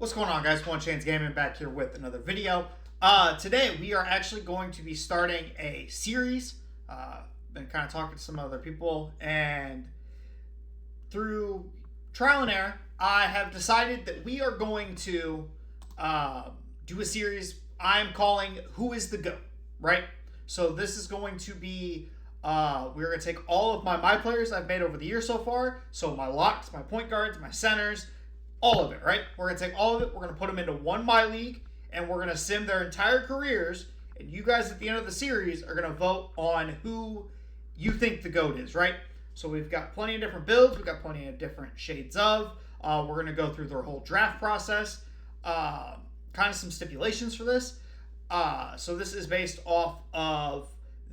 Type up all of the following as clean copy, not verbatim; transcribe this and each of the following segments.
What's going on, guys? One Chance Gaming back here with another video. Today we are actually going to be starting a series. Been kind of talking to some other people, and through trial and error, I have decided that we are going to do a series I'm calling "Who is the GOAT?" Right? So this is going to be we're going to take all of my players I've made over the year so far. So my locks, my point guards, my centers, all of it, right? We're going to take all of it. We're going to put them into one My League, and we're going to sim their entire careers. And you guys at the end of the series are going to vote on who you think the GOAT is, right? So we've got plenty of different builds. We've got plenty of different shades of. We're going to go through their whole draft process. Kind of some stipulations for this. So this is based off of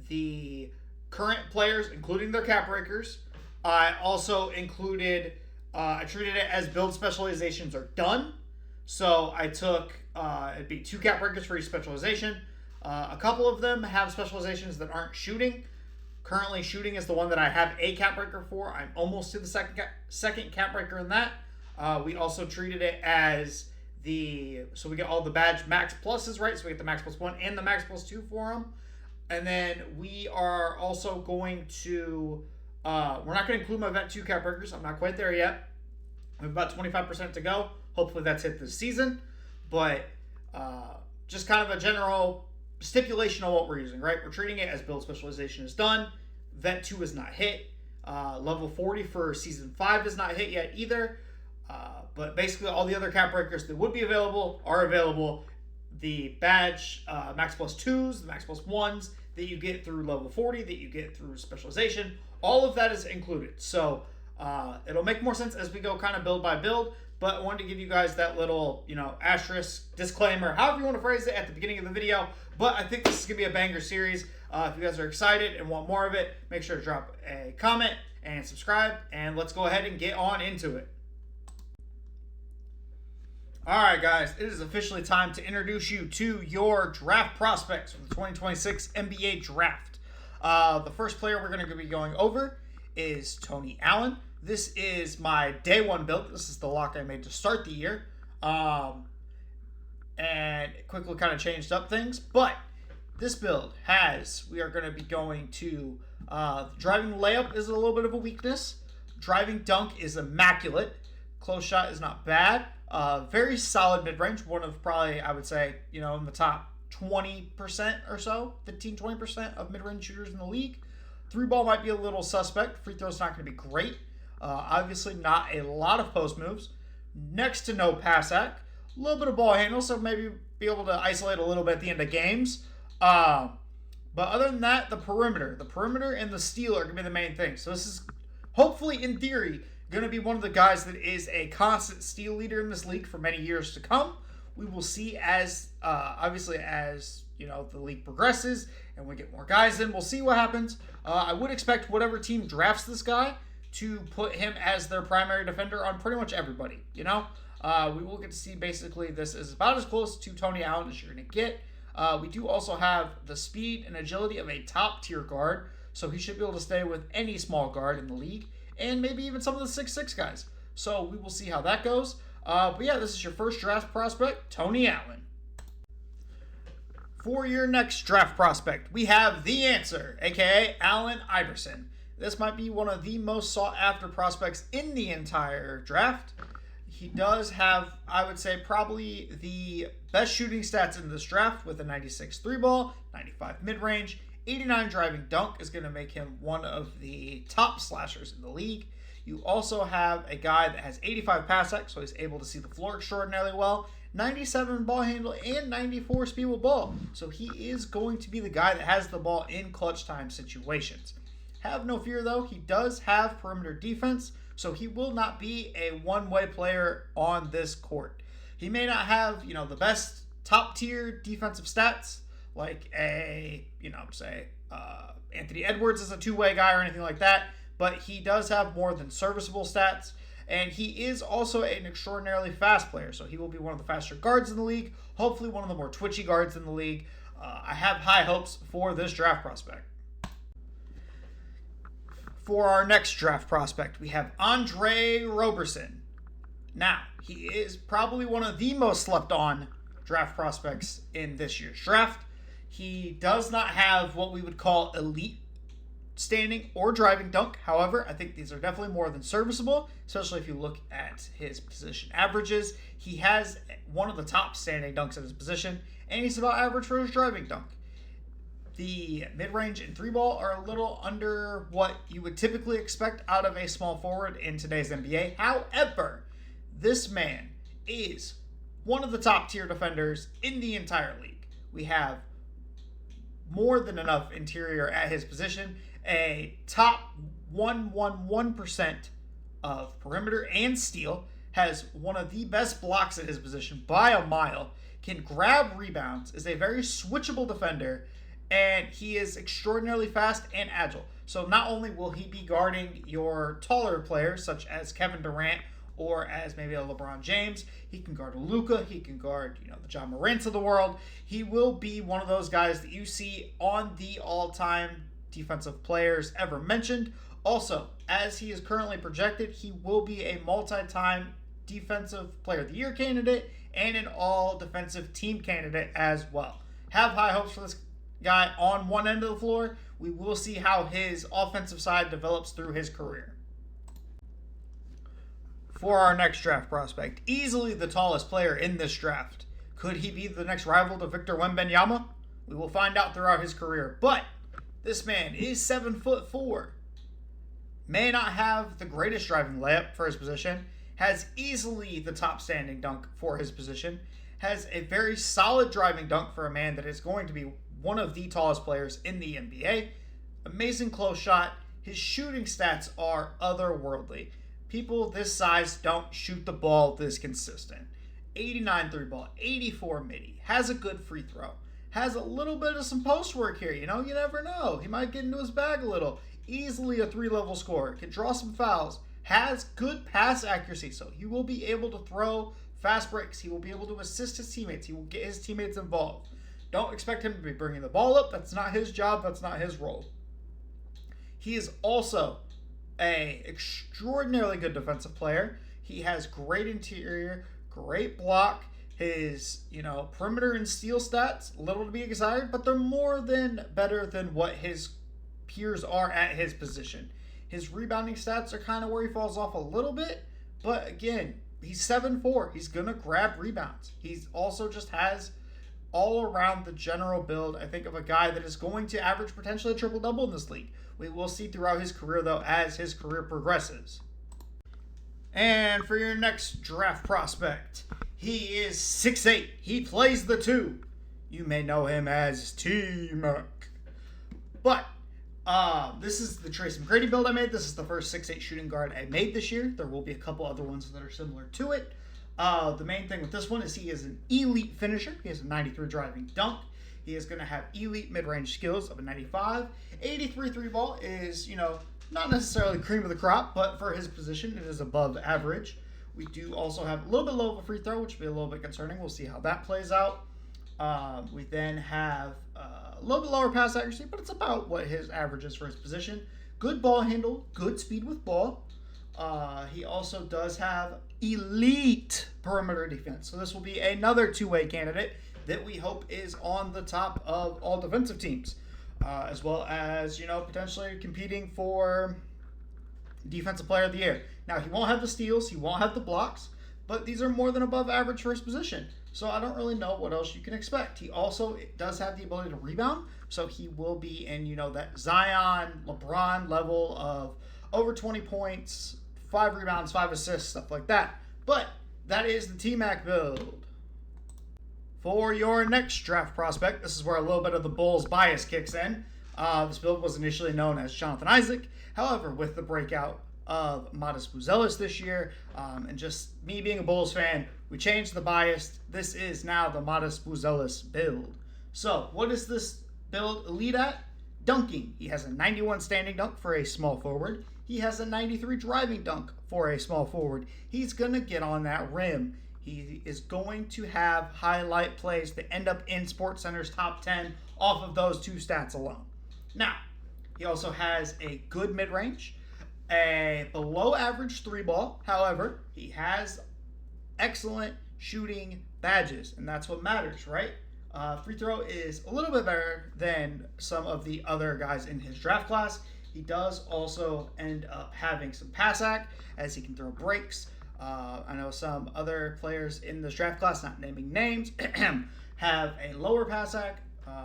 the current players, including their cap breakers. I also included... I treated it as build specializations are done. So I took, it'd be 2 cap breakers for each specialization. A couple of them have specializations that aren't shooting. Currently, shooting is the one that I have a cap breaker for. I'm almost to the second cap breaker in that. We also treated it as so we get all the badge max pluses, right? So we get the max plus 1 and the max plus 2 for them. And then we are also going to... we're not going to include my Vet 2 cap breakers. I'm not quite there yet. We have about 25% to go. Hopefully that's hit this season. But just kind of a general stipulation on what we're using, right? We're treating it as build specialization is done. Vet 2 is not hit. Level 40 for Season 5 is not hit yet either. But basically all the other cap breakers that would be available are available. The badge max plus 2s, the max plus 1s that you get through level 40, that you get through specialization, all of that is included. So it'll make more sense as we go kind of build by build, but I wanted to give you guys that little, asterisk, disclaimer, however you want to phrase it at the beginning of the video. But I think this is going to be a banger series. If you guys are excited and want more of it, make sure to drop a comment and subscribe, and let's go ahead and get on into it. Alright guys, it is officially time to introduce you to your draft prospects for the 2026 NBA Draft. The first player we're going to be going over is Tony Allen. This is my day 1 build. This is the lock I made to start the year. And it quickly kind of changed up things. But this build we are going to be going to, driving layup is a little bit of a weakness. Driving dunk is immaculate. Close shot is not bad. Very solid mid-range. One of probably, I would say, in the top 20% or so, 15-20% of mid-range shooters in the league. 3-ball might be a little suspect. Free throw's not going to be great. Obviously not a lot of post moves. Next to no pass act. A little bit of ball handle, so maybe be able to isolate a little bit at the end of games. But other than that, the perimeter and the steal are going to be the main thing. So this is hopefully, in theory, going to be one of the guys that is a constant steal leader in this league for many years to come. We will see as, obviously, as the league progresses and we get more guys in. We'll see what happens. I would expect whatever team drafts this guy to put him as their primary defender on pretty much everybody. We will get to see basically this is about as close to Tony Allen as you're going to get. We do also have the speed and agility of a top tier guard, so he should be able to stay with any small guard in the league, and maybe even some of the 6'6" guys. So we will see how that goes. But yeah, this is your first draft prospect, Tony Allen. For your next draft prospect, we have the answer, aka Allen Iverson. This might be one of the most sought after prospects in the entire draft. He does have, I would say, probably the best shooting stats in this draft with a 96 3-ball, 95 mid-range, 89 driving dunk is going to make him one of the top slashers in the league. You also have a guy that has 85 pass act, so he's able to see the floor extraordinarily well, 97 ball handle, and 94 speed with ball. So he is going to be the guy that has the ball in clutch time situations. Have no fear, though. He does have perimeter defense, so he will not be a one-way player on this court. He may not have, the best top-tier defensive stats, like say Anthony Edwards is a two-way guy or anything like that, but he does have more than serviceable stats, and he is also an extraordinarily fast player, so he will be one of the faster guards in the league, hopefully one of the more twitchy guards in the league. I have high hopes for this draft prospect. For our next draft prospect, we have Andre Roberson. Now, he is probably one of the most slept on draft prospects in this year's draft. He does not have what we would call elite standing or driving dunk. However, I think these are definitely more than serviceable, especially if you look at his position averages. He has one of the top standing dunks at his position, and he's about average for his driving dunk. The mid-range and three ball are a little under what you would typically expect out of a small forward in today's NBA. However, this man is one of the top tier defenders in the entire league. We have more than enough interior at his position, a top 111% of perimeter and steal, has one of the best blocks at his position by a mile, can grab rebounds, is a very switchable defender, and he is extraordinarily fast and agile. So not only will he be guarding your taller players, such as Kevin Durant or as maybe a LeBron James, he can guard a Luka, he can guard, the John Morants of the world. He will be one of those guys that you see on the all-time defensive players ever mentioned. Also, as he is currently projected, he will be a multi-time defensive player of the year candidate and an all defensive team candidate as well. Have high hopes for this guy on one end of the floor. We will see how his offensive side develops through his career. For our next draft prospect, easily the tallest player in this draft. Could he be the next rival to Victor Wembanyama? We will find out throughout his career. But this man is 7'4", may not have the greatest driving layup for his position, has easily the top standing dunk for his position, has a very solid driving dunk for a man that is going to be one of the tallest players in the NBA. Amazing close shot. His shooting stats are otherworldly. People this size don't shoot the ball this consistent. 89 three ball, 84 midi, has a good free throw, has a little bit of some post work here. You never know. He might get into his bag a little. Easily a 3-level scorer, can draw some fouls, has good pass accuracy, so he will be able to throw fast breaks. He will be able to assist his teammates. He will get his teammates involved. Don't expect him to be bringing the ball up. That's not his job. That's not his role. He is also an extraordinarily good defensive player. He has great interior, great block. His, perimeter and steal stats, little to be desired, but they're more than better than what his peers are at his position. His rebounding stats are kind of where he falls off a little bit, but again, he's 7'4". He's going to grab rebounds. He's also just has all around the general build, I think, of a guy that is going to average potentially a triple-double in this league. We will see throughout his career, though, as his career progresses. And for your next draft prospect, he is 6'8". He plays the 2. You may know him as T-Mac. But this is the Tracy McGrady build I made. This is the first 6'8" shooting guard I made this year. There will be a couple other ones that are similar to it. The main thing with this one is he is an elite finisher. He has a 93 driving dunk. He is going to have elite mid-range skills of a 95. 83 three ball is, not necessarily cream of the crop, but for his position, it is above average. We do also have a little bit low of a free throw, which will be a little bit concerning. We'll see how that plays out. We then have a little bit lower pass accuracy, but it's about what his average is for his position. Good ball handle, good speed with ball. He also does have elite perimeter defense. So this will be another two-way candidate that we hope is on the top of all defensive teams, as well as, potentially competing for defensive player of the year. Now, he won't have the steals, he won't have the blocks, but these are more than above average for his position. So I don't really know what else you can expect. He also does have the ability to rebound, so he will be in, that Zion, LeBron level of over 20 points, 5 rebounds, 5 assists, stuff like that. But that is the T-Mac build. For your next draft prospect, this is where a little bit of the Bulls bias kicks in. This build was initially known as Jonathan Isaac. However, with the breakout of Matas Buzelis this year, and just me being a Bulls fan, we changed the bias. This is now the Matas Buzelis build. So, what is this build elite at? Dunking. He has a 91 standing dunk for a small forward. He has a 93 driving dunk for a small forward. He's going to get on that rim. He is going to have highlight plays that end up in SportsCenter's top 10 off of those two stats alone. Now, he also has a good mid-range, a below average 3 ball. However, he has excellent shooting badges, and that's what matters, right? Free throw is a little bit better than some of the other guys in his draft class. He does also end up having some pass act, as he can throw breaks. I know some other players in this draft class, not naming names, have a lower pass act,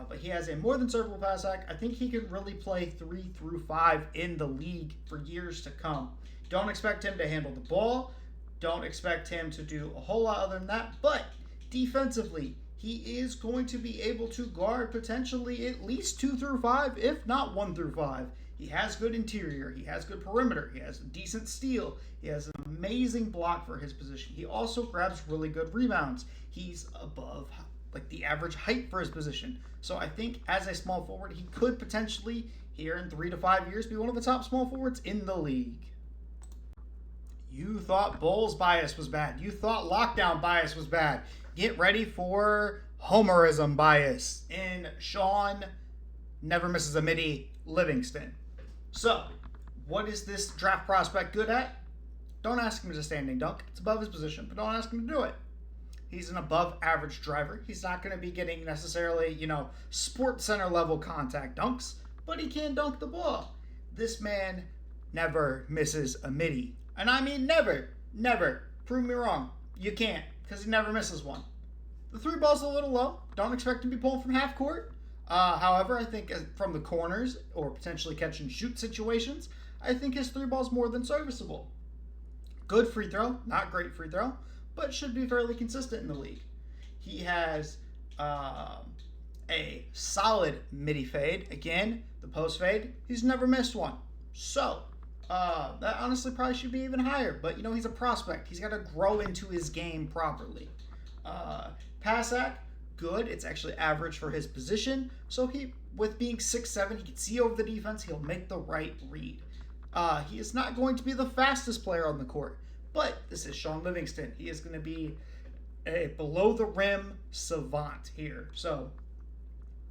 but he has a more than serviceable pass act. I think he can really play 3 through 5 in the league for years to come. Don't expect him to handle the ball. Don't expect him to do a whole lot other than that. But defensively, he is going to be able to guard potentially at least 2 through 5, if not 1 through 5. He has good interior. He has good perimeter. He has a decent steal. He has an amazing block for his position. He also grabs really good rebounds. He's above like the average height for his position. So I think as a small forward, he could potentially, here in 3 to 5 years, be one of the top small forwards in the league. You thought Bulls bias was bad. You thought lockdown bias was bad. Get ready for homerism bias in Sean never misses a midi Livingston. So, what is this draft prospect good at? Don't ask him to standing dunk. It's above his position, but don't ask him to do it. He's an above average driver. He's not going to be getting necessarily, Sports Center level contact dunks, but he can dunk the ball. This man never misses a midi. And I mean never. Prove me wrong. You can't, because he never misses one. The 3 ball's a little low. Don't expect him to be pulling from half court. However, I think from the corners or potentially catch and shoot situations, I think his 3 ball's more than serviceable. Good free throw, not great free throw, but should be fairly consistent in the league. He has a solid midi fade. Again, the post fade, he's never missed one. So, that honestly probably should be even higher. But, he's a prospect. He's got to grow into his game properly. Pass act, good. It's actually average for his position. So with being 6'7", he can see over the defense. He'll make the right read. He is not going to be the fastest player on the court, but this is Sean Livingston. He is going to be a below-the-rim savant here. So,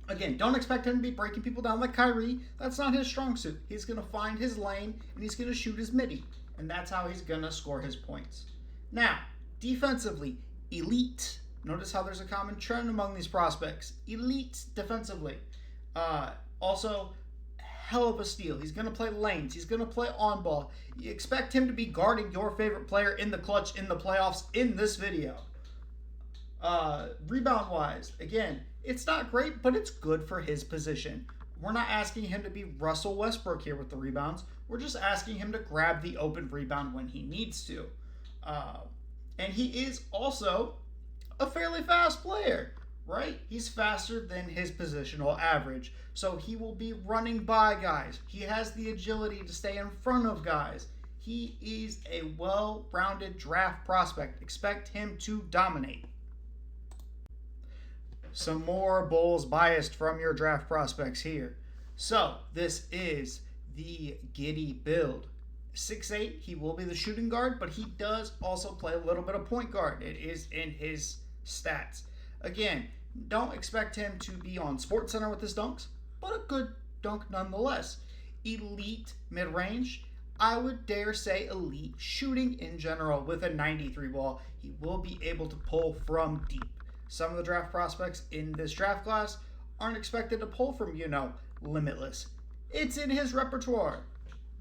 again, don't expect him to be breaking people down like Kyrie. That's not his strong suit. He's going to find his lane, and he's going to shoot his midi, and that's how he's going to score his points. Now, defensively, elite. Notice how there's a common trend among these prospects. Elite defensively. Also, hell of a steal. He's going to play lanes. He's going to play on ball. You expect him to be guarding your favorite player in the clutch in the playoffs in this video. Rebound-wise, again, it's not great, but it's good for his position. We're not asking him to be Russell Westbrook here with the rebounds. We're just asking him to grab the open rebound when he needs to. And he is also a fairly fast player, right? He's faster than his positional average. So he will be running by guys. He has the agility to stay in front of guys. He is a well-rounded draft prospect. Expect him to dominate. Some more Bulls biased from your draft prospects here. So this is the Giddy build. 6'8", he will be the shooting guard, but he does also play a little bit of point guard. It is in his stats. Again, don't expect him to be on Sports Center with his dunks, but a good dunk nonetheless. Elite mid-range. I would dare say elite shooting in general with a 93 ball. He will be able to pull from deep. Some of the draft prospects in this draft class aren't expected to pull from, limitless. It's in his repertoire.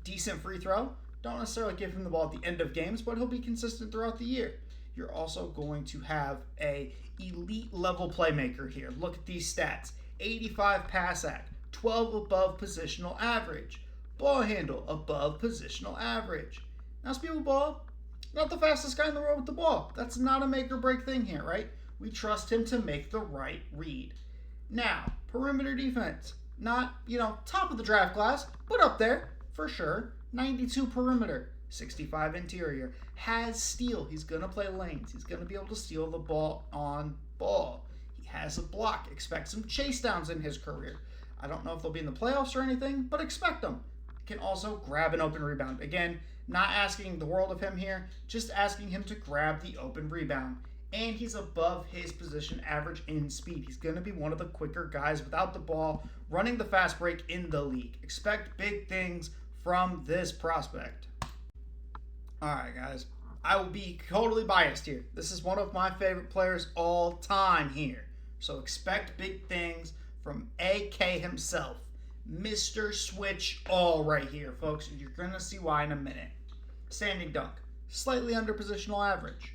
Decent free throw. Don't necessarily give him the ball at the end of games, but he'll be consistent throughout the year. You're also going to have a elite level playmaker here. Look at these stats. 85 pass act, 12 above positional average. Ball handle above positional average. Now speed with ball, not the fastest guy in the world with the ball. That's not a make or break thing here, right? We trust him to make the right read. Now, perimeter defense. Not, top of the draft class, but up there for sure. 92 perimeter, 65 interior. Has steal. He's going to play lanes. He's going to be able to steal the ball on ball. He has a block. Expect some chase downs in his career. I don't know if they'll be in the playoffs or anything, but expect them. Can also grab an open rebound. Again, not asking the world of him here, just asking him to grab the open rebound. And he's above his position average in speed. He's going to be one of the quicker guys without the ball, running the fast break in the league. Expect big things from this prospect. All right, guys. I will be totally biased here. This is one of my favorite players all time here. So expect big things from AK himself. Mr. Switch all right here, folks. You're going to see why in a minute. Standing dunk, slightly under positional average.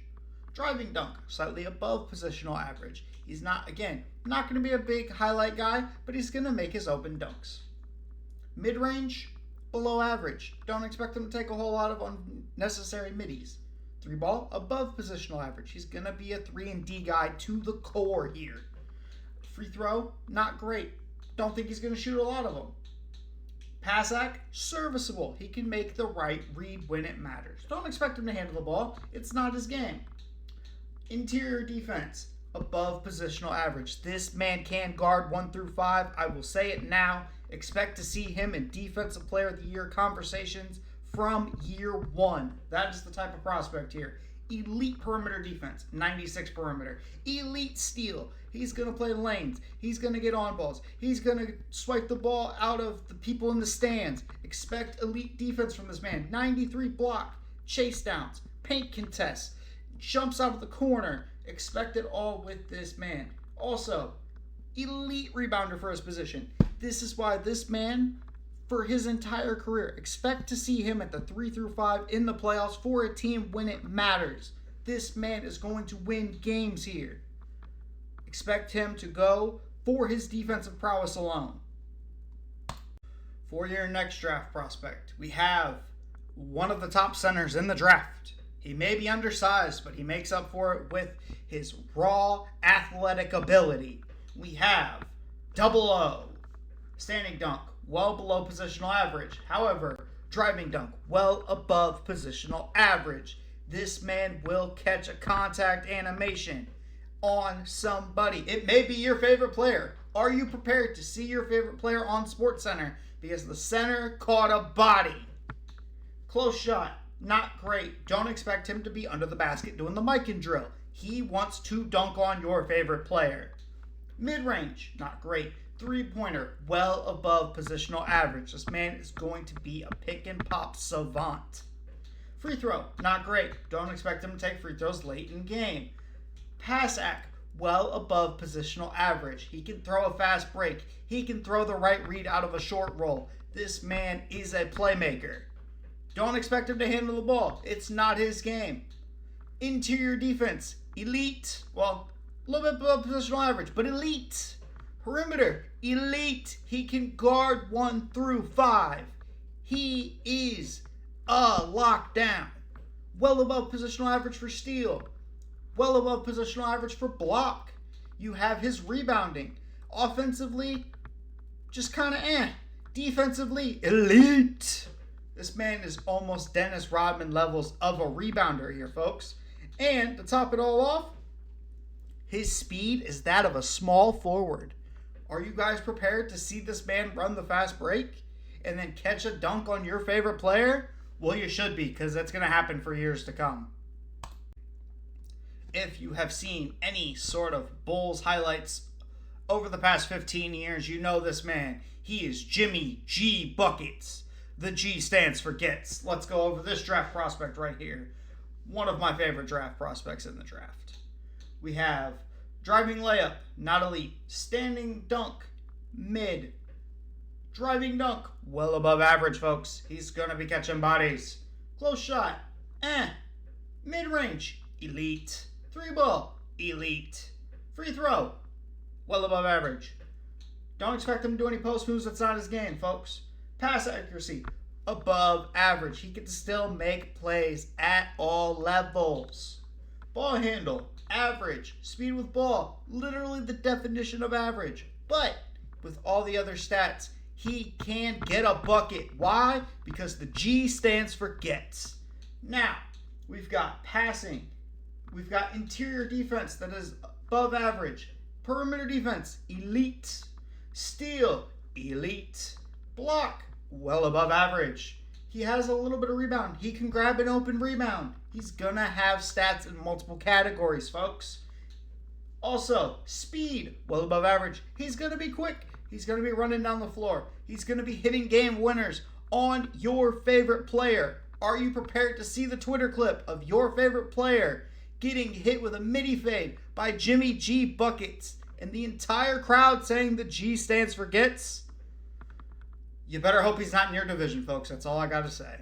Driving dunk, slightly above positional average. He's not going to be a big highlight guy, but he's going to make his open dunks. Mid-range, below average. Don't expect him to take a whole lot of unnecessary middies. 3-ball, above positional average. He's going to be a 3-and-D guy to the core here. Free throw, not great. Don't think he's going to shoot a lot of them. Pass act, serviceable. He can make the right read when it matters. Don't expect him to handle the ball. It's not his game. Interior defense, above positional average. This man can guard 1 through 5. I will say it now. Expect to see him in Defensive Player of the Year conversations from year 1. That is the type of prospect here. Elite perimeter defense, 96 perimeter. Elite steal. He's going to play lanes. He's going to get on balls. He's going to swipe the ball out of the people in the stands. Expect elite defense from this man. 93 block, chase downs, paint contests, jumps out of the corner. Expect it all with this man. Also, elite rebounder for his position. This is why this man, for his entire career, expect to see him at the 3 through 5 in the playoffs for a team when it matters. This man is going to win games here. Expect him to go for his defensive prowess alone. For your next draft prospect, we have one of the top centers in the draft. He may be undersized, but he makes up for it with his raw athletic ability. We have Double O. Standing dunk, well below positional average. However, driving dunk, well above positional average. This man will catch a contact animation on somebody. It may be your favorite player. Are you prepared to see your favorite player on SportsCenter? Because the center caught a body. Close shot, not great. Don't expect him to be under the basket doing the Mikan drill. He wants to dunk on your favorite player. Mid-range, not great. 3-pointer, well above positional average. This man is going to be a pick and pop savant. Free throw, not great. Don't expect him to take free throws late in game. Pass act, well above positional average. He can throw a fast break. He can throw the right read out of a short roll. This man is a playmaker. Don't expect him to handle the ball. It's not his game. Interior defense, elite. Well, a little bit below positional average, but elite. Perimeter, elite. He can guard 1 through 5. He is a lockdown. Well above positional average for steal. Well above positional average for block. You have his rebounding. Offensively, just kind of Defensively, elite. This man is almost Dennis Rodman levels of a rebounder here, folks. And to top it all off, his speed is that of a small forward. Are you guys prepared to see this man run the fast break and then catch a dunk on your favorite player? Well, you should be, because that's going to happen for years to come. If you have seen any sort of Bulls highlights over the past 15 years, you know this man. He is Jimmy G Buckets. The G stands for gets. Let's go over this draft prospect right here. One of my favorite draft prospects in the draft. We have driving layup, not elite. Standing dunk, mid. Driving dunk, well above average, folks. He's going to be catching bodies. Close shot, Mid-range, elite. 3-ball, elite. Free throw, well above average. Don't expect him to do any post moves. That's not his game, folks. Pass accuracy, above average. He can still make plays at all levels. Ball handle, average. Speed with ball, literally the definition of average. But with all the other stats, he can get a bucket. Why? Because the G stands for gets. Now, we've got passing. We've got interior defense that is above average. Perimeter defense, elite. Steal, elite. Block, well above average. He has a little bit of rebound. He can grab an open rebound. He's gonna have stats in multiple categories, folks. Also, speed, well above average. He's gonna be quick. He's gonna be running down the floor. He's gonna be hitting game winners on your favorite player. Are you prepared to see the Twitter clip of your favorite player getting hit with a midi fade by Jimmy G Buckets and the entire crowd saying the G stands for gets? You better hope he's not in your division, folks. That's all I got to say.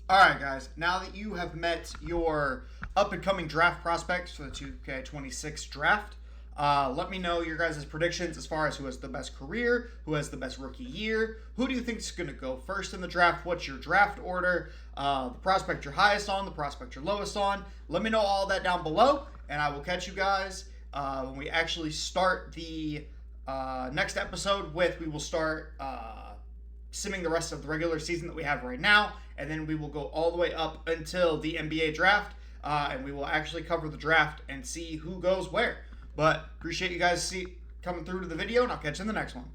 All right, guys. Now that you have met your up-and-coming draft prospects for the 2K26 draft, let me know your guys' predictions as far as who has the best career, who has the best rookie year, who do you think is going to go first in the draft, what's your draft order, the prospect you're highest on, the prospect you're lowest on. Let me know all that down below, and I will catch you guys when we actually start the next episode we will start simming the rest of the regular season that we have right now, and then we will go all the way up until the NBA draft, and we will actually cover the draft and see who goes where. But appreciate you guys coming through to the video, and I'll catch you in the next one.